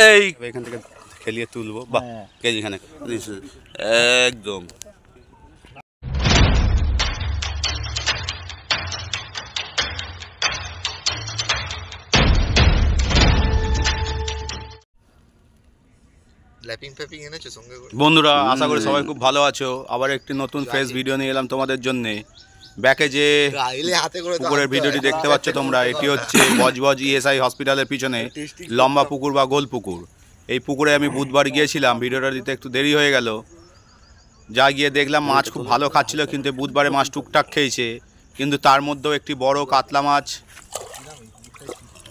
এই এখান থেকে খেলিয়ে তুলবো, বাহ কেজি খানে একদম। বন্ধুরা আশা করি সবাই খুব ভালো আছো। আবার একটি নতুন ফ্রেশ ভিডিও নিয়ে এলাম তোমাদের জন্য। ব্যাকে যে পুকুরের ভিডিওটি দেখতে পাচ্ছ তোমরা, এটি হচ্ছে বজবজ ইএসআই হসপিটালের পিছনে লম্বা পুকুর বা গোল পুকুর। এই পুকুরে আমি বুধবার গিয়েছিলাম, ভিডিওটা দিতে একটু দেরি হয়ে গেল। যা গিয়ে দেখলাম মাছ খুব ভালো খাচ্ছিল, কিন্তু বুধবারে মাছ টুকটাক খেয়েছে। কিন্তু তার মধ্যেও একটি বড় কাতলা মাছ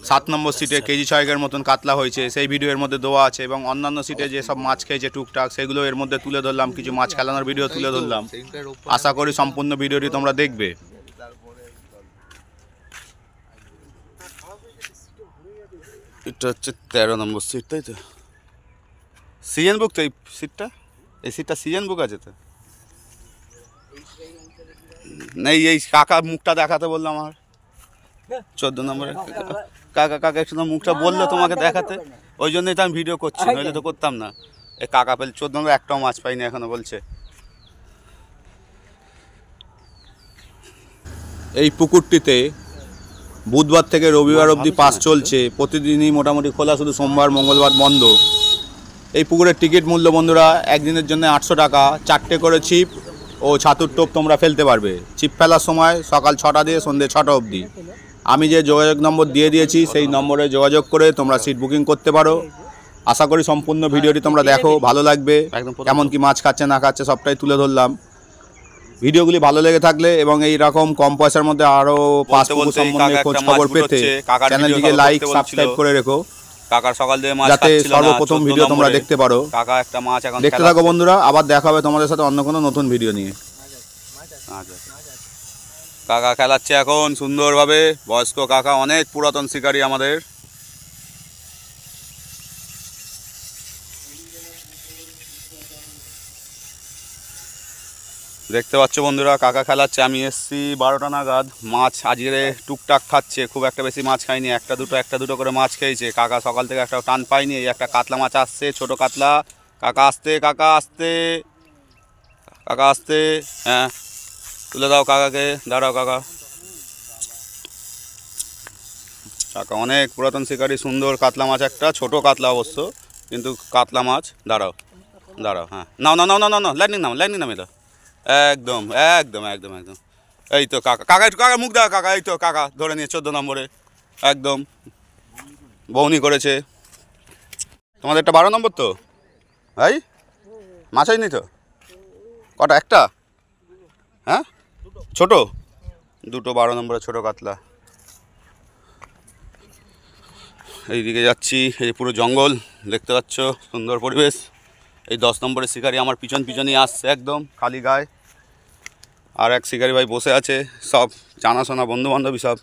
7 নম্বর সিটে কেজি 6 মতন কাতলা হয়েছে, সেই ভিডিও এর মধ্যে দেওয়া আছে। এবং অন্যান্য সিটে যেসব মাছ খেয়েছে টুকটাক, সেগুলো এর মধ্যে তুলে ধরলাম। কিছু মাছ খেলানোর ভিডিও তুলে ধরলাম। আশা করি সম্পূর্ণ ভিডিওটি তোমরা দেখবে। এটা হচ্ছে 13 নম্বর সিট, তাই তো? সিজন বুক তো এই সিটটা? এই সিটটা সিজন বুক আছে তো? নেই, এই কাকা মুখটা দেখাতে বললাম আমার 14 নম্বরে। কাকা একটু মুখটা বললো তোমাকে দেখাতে, ওই জন্যই তো আমি ভিডিও করছি, নইলে তো করতাম না। এই কাকা পেলে 14 নম্বরে একটাও মাছ পাইনি এখনো বলছে। এই পুকুরটিতে বুধবার থেকে রবিবার অবধি পাস চলছে। প্রতিদিনই মোটামুটি খোলা, শুধু সোমবার মঙ্গলবার বন্ধ। এই পুকুরের টিকিট মূল্য বন্ধুরা একদিনের জন্য 800 টাকা। 4টে করে ছিপ ও ছাতুর টোপ তোমরা ফেলতে পারবে। ছিপ ফেলার সময় সকাল 6টা দিয়ে সন্ধ্যে 6টা অবধি। আমি যে যোগাযোগ নম্বর দিয়ে দিয়েছি সেই নম্বরে যোগাযোগ করে তোমরা সিট বুকিং করতে পারো। আশা করি সম্পূর্ণ ভিডিওটি তোমরা দেখো, ভালো লাগবে। কেমন কি মাছ খাচ্ছে না খাচ্ছে সবটাই তুলে ধরলাম। ভিডিওগুলি ভালো লেগে থাকলে এবং এই রকম কম পয়সার মধ্যে আরও 5 পুকুর সম্বন্ধে খোঁজ খবর পেতে চ্যানেলটিকে লাইক সাবস্ক্রাইব করে রেখো, কাকার সকাল দিয়ে মাছ যাতে সর্বপ্রথম ভিডিও তোমরা দেখতে পারো। কাকা একটা মাছ এখন দেখতে থাকো বন্ধুরা, আবার দেখা হবে তোমাদের সাথে অন্য কোনো নতুন ভিডিও নিয়ে। কাকা খেলাচ্ছে এখন সুন্দরভাবে, বয়স্ক কাকা, অনেক পুরাতন শিকারী আমাদের। দেখতে পাচ্ছ বন্ধুরা কাকা খেলাচ্ছে। আমি এসছি 12টা নাগাদ। মাছ আজকে টুকটাক খাচ্ছে, খুব একটা বেশি মাছ খাইনি, একটা দুটো করে মাছ খেয়েছে। কাকা সকাল থেকে একটা টান পাইনি। এই একটা কাতলা মাছ আসছে, ছোট কাতলা। কাকা আসতে, কাকা আসতে, কাকা আসতে, হ্যাঁ তুলে দাও কাকাকে, দাঁড়াও কাকা। কাকা অনেক পুরাতন শিকারী, সুন্দর কাতলা মাছ একটা, ছোট কাতলা অবশ্য, কিন্তু কাতলা মাছ। দাঁড়াও দাঁড়াও, হ্যাঁ নাও নাও নাও নাও নাও, লাইনিং নামে দাও। একদম একদম একদম একদম। এই তো কাকা, কাকা একটু কাকা মুখ দাও কাকা। এই তো কাকা ধরে নিয়ে 14 নম্বরে একদম বৌনি করেছে। তোমাদের একটা 12 নম্বর তো ভাই, মাছ হয়নি তো? কটা? একটা? হ্যাঁ ছোট দুটো 12 নম্বরে ছোট কাতলা। এইদিকে যাচ্ছি, এই পুরো জঙ্গল দেখতে পাচ্ছ, সুন্দর পরিবেশ। এই 10 নম্বরের শিকারি আমার পিছনই আসছে একদম খালি গায়ে। আর এক শিকারি ভাই বসে আছে, সব জানাশোনা বন্ধু বান্ধবী সব।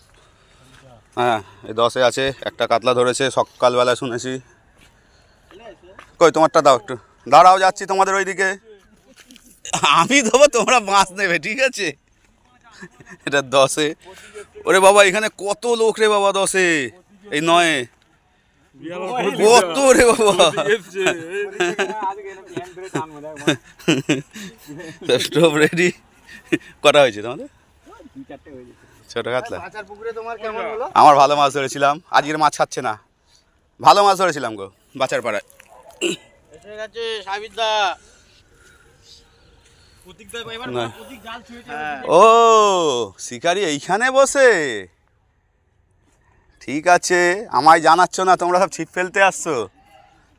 হ্যাঁ এই 10-এ আছে, একটা কাতলা ধরেছে সকালবেলা শুনেছি। কই তোমারটা দাও একটু, দাঁড়াও যাচ্ছি তোমাদের ওইদিকে। আমি দেবো, তোমরা মাছ নেবে, ঠিক আছে? এটা 10-এ। ওরে বাবা এখানে কত লোক রে বাবা, 10-এ এই 9-এ কত রে বাবা। Stove ready. কটা হয়েছে তোমাদের? ছোট কাতলা। আমার ভালো মাছ ধরেছিলাম, আজকের মাছ খাচ্ছে না। ভালো মাছ ধরেছিলাম গো বাচার পাড়ায়। ও শিকারি এইখানে বসে, ঠিক আছে। আমায় জানাচ্ছ না, তোমরা সব ছিপ ফেলতে আসছো,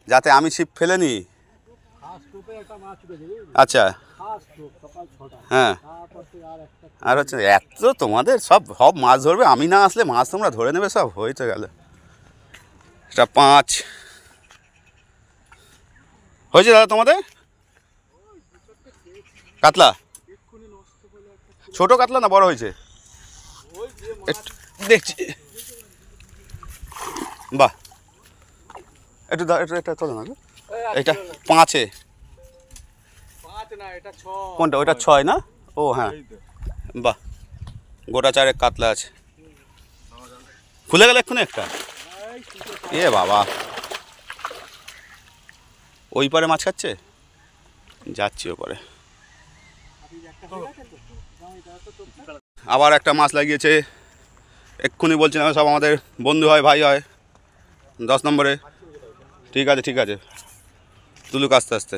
যাতে আমি ছিপ ফেলে নি। আচ্ছা হ্যাঁ, আর হচ্ছে এত তোমাদের সব মাছ ধরবে, আমি না আসলে মাছ তোমরা ধরে নেবে সব, হয়েছে গেল। এটা 5 হয়েছে দাদা তোমাদের কাতলা? ছোট কাতলা না বড় হয়েছে দেখছি? বাহ, একটু এটা চলো না, এটা 5-এ কোনটা? ওইটা 6 না? ও হ্যাঁ, বাহ গোটা 4 কাতলা আছে। খুলে গেল এক্ষুনি একটা। এ বাবা ওই পারে মাছ খাচ্ছে, যাচ্ছি ওপারে। আবার একটা মাছ লাগিয়েছে, এক্ষুনি বলছিলাম সব আমাদের বন্ধু হয়, ভাই হয়। 10 নম্বরে। ঠিক আছে ঠিক আছে, তুলুক আস্তে আস্তে।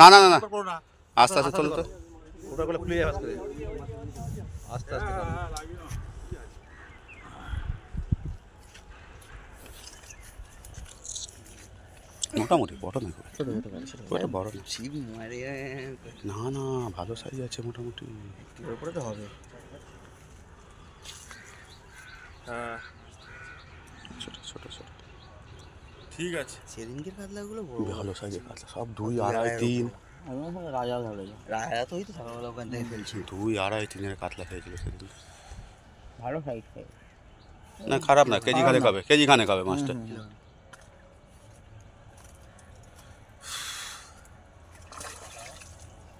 না না না না, আস্তে আস্তে তোলো তো। আস্তে আস্তে মোটামুটি বড় না, ওটা বড় না। না না, ভালো সাইজ আছে মোটামুটি। উপরে তো হবে। হ্যাঁ, ছোট ছোট ছোট। ঠিক আছে। সেদিনকের কাতলাগুলো ভালো সাইজের কাতলা, সব 2, 2.5, 3। রাজা ধরে রাজা তো ওই তো সকালবেলা ওখান থেকে ফেলছি। 2, 2.5, 3 কাতলা খেয়েছিল সেদিন। ভালো সাইজ খাই না খারাপ না, কেজি খানে খাবে, কেজি খানে খাবে মাছটা।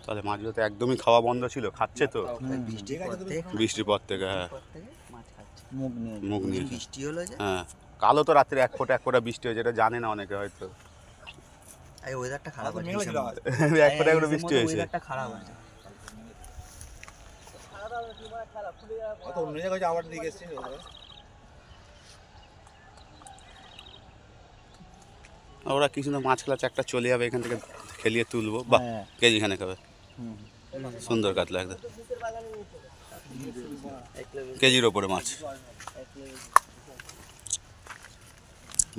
তাহলে মাছগুলো তো একদমই খাওয়া বন্ধ ছিল, খাচ্ছে তো বৃষ্টির পর থেকে। হ্যাঁ, মুখ নিয়ে বৃষ্টি হলো যে। হ্যাঁ, কালো তো রাত্রে এক ফোঁটা বৃষ্টি হয়েছে, এটা জানে না অনেকে হয়তো। এই ওয়েদারটা খারাপ আছে, এক ফোঁটা করে বৃষ্টি হয়েছে। ওয়েদারটা খারাপ আছে। অত অন্য জায়গায় আবার দিকে এসেছে। ওরা কিছু না, মাছ খেলাচ্ছে, একটা চলে যাবে এখান থেকে, খেলিয়ে তুলবো। বাহ, কেজি খানে খাবে, সুন্দর কাতলা একদম, কেজির ওপরে মাছ।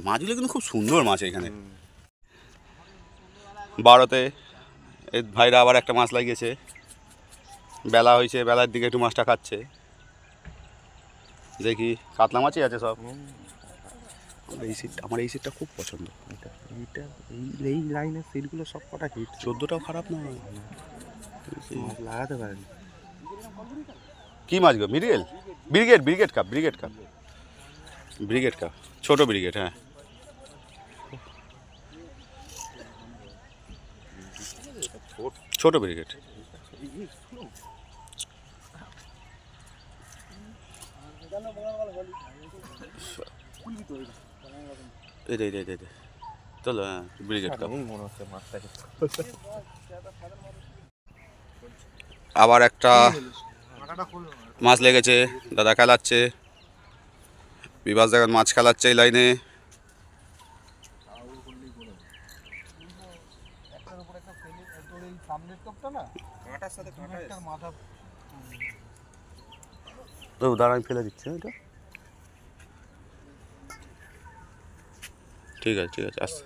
মাছগুলো কিন্তু খুব সুন্দর মাছ এখানে। 12তে এই ভাইরা আবার একটা মাছ লাগিয়েছে, বেলা হয়েছে, বেলার দিকে একটু মাছটা খাচ্ছে। দেখি, কাতলা মাছই আছে সব। আমার এই সিটটা খুব পছন্দ। এইটা এই লাইনের সিটগুলো সব কটা হিট। 14টাও খারাপ না, লাগাতে পারেন। কি মাছ গো? মিরিগেল, ব্রিগেড কাপ, ব্রিগেড কাপ, ছোট ব্রিগেড। হ্যাঁ, ছোট ব্রিগেড। এই চলো, হ্যাঁ, ব্রিগেড কাপ। আবার একটা মাছ লেগেছে, দাদা খেলাচ্ছে, বিভাস দেখেন মাছ খেলাচ্ছে এই লাইনে। দাঁড়ান, ফেলে দিচ্ছে এটা। ঠিক আছে আসছে।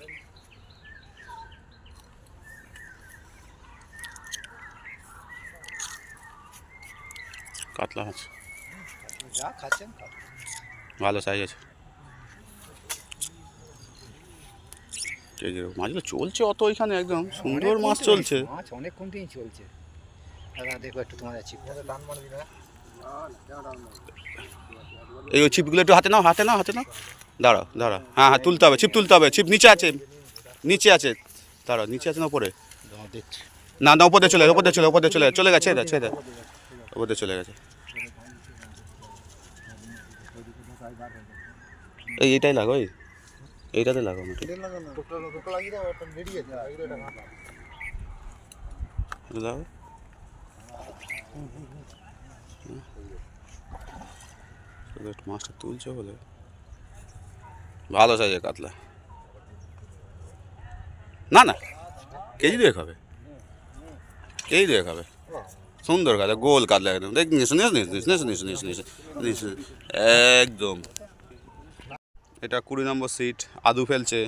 কাতলা মাছ ভালো সাইজ আছে। মাছগুলো চলছে অত ওইখানে, একদম সুন্দর মাছ চলছে। মাছ অনেকক্ষণ থেকেই চলছে। দাদা দেখো একটু তোমাদের ছিপ এই ছিপগুলো একটু হাতে নাও। দাঁড়াও, হ্যাঁ তুলতে হবে, ছিপ তুলতে হবে। ছিপ নিচে আছে, দাঁড়াও, নিচে আছে না উপরে? না উপরে চলে গেছে, উপরে চলে গেছে। এইটাই লাগো, এইটাতে লাগো। মাছটা তুলছে বলে ভালো সাইজের কাতলা। না কেজি 2 খাবে, সুন্দর কাতলা, গোল কাতলা একদম। দেখ একদম। এটা 20 নম্বর সিট, আদু ফেলছে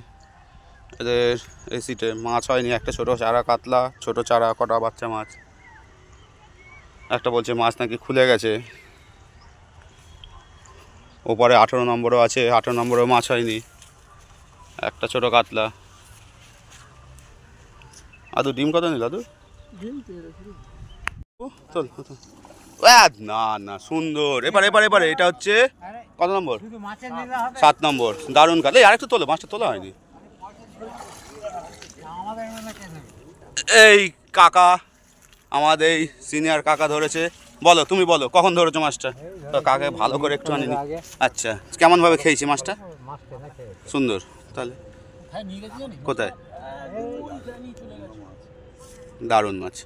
এদের এই সিটে। মাছ হয়নি, একটা ছোট চারা কাতলা, ছোট চারা, কটা বাচ্চা মাছ। একটা বলছে মাছ নাকি খুলে গেছে। ওপরে 18 নম্বরও আছে, 18 নম্বরেও মাছ হয়নি, একটা ছোট কাতলা। আদু ডিম কত নিল? আদু না সুন্দর। এবারে এটা হচ্ছে কত নম্বর? 7 নম্বর। দারুণ কাতলা। আরেকটু তোলো, মাছটা তোলা হয়নি। এই কাকা, আমাদের এই সিনিয়র কাকা ধরেছে। বলো তুমি বলো কখন ধরেছো মাছটা? তো কাকে ভালো করে একটু আনি। আচ্ছা, কেমনভাবে খেয়েছি মাছটা? সুন্দর। তাহলে কোথায়? দারুণ মাছ।